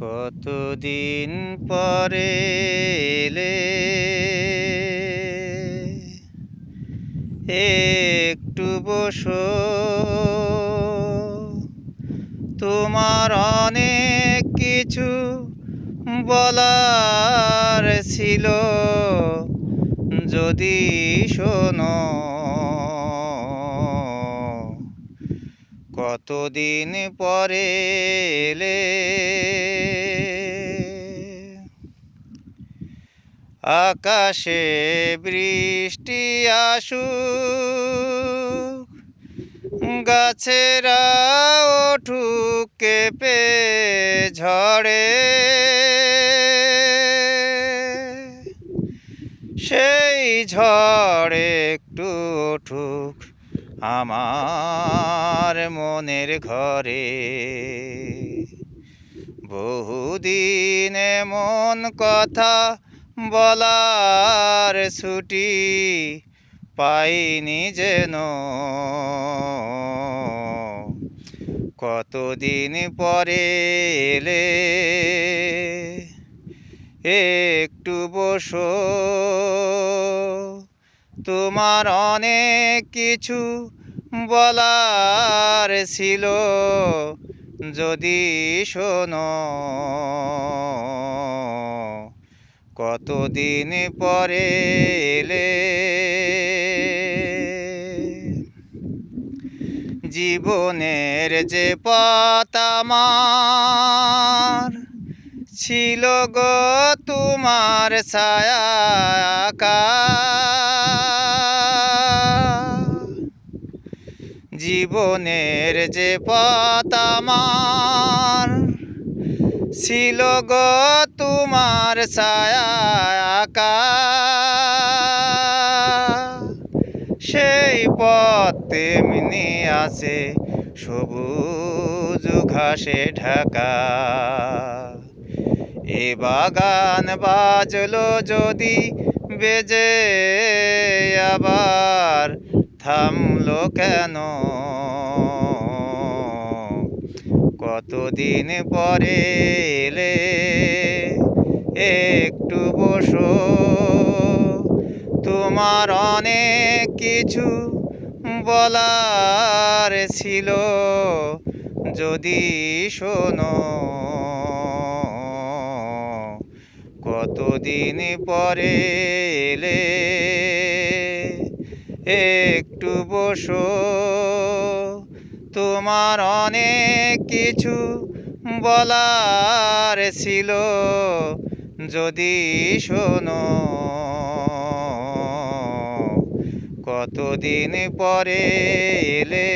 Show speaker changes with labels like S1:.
S1: কতদিন পরে এলে, একটু বসো। তোমার অনেক কিছু বলার ছিল, যদি শোনো। কতদিন পরে এলে, আকাশে বৃষ্টি আসুক, গাছেরা ওঠুক কেঁপে ঝড়ে, সেই ঝড়ে একটু উঠুক আমার মনের ঘরে। বহুদিন এমন কথা বলার ছুটি পাইনি যেন। কতদিন পরে এলে, একটু বসো। তোমার অনেক কিছু বলার ছিল, যদি শোনো। কতদিন পরে এলে, জীবনের যে পথ আমার ছিল গো তোমার ছায়া আঁকা। জীবনের যে পথ আমার ছিল গো তোমার ছায়া আঁকা, সেই পথ তেমনি আছে সবুজ ঘাসে ঢাকা। এ বাগান বাজলো যদি বেজে, আবার থামলো কেন? কতদিন পরে এলে, একটু বসো। তোমার অনেক কিছু বলার ছিল, যদি শোনো। কতদিন পরে এলে, একটু বসো। তোমার অনেক কিছু বলার ছিল, যদি শোনো। কতদিন পরে এলে।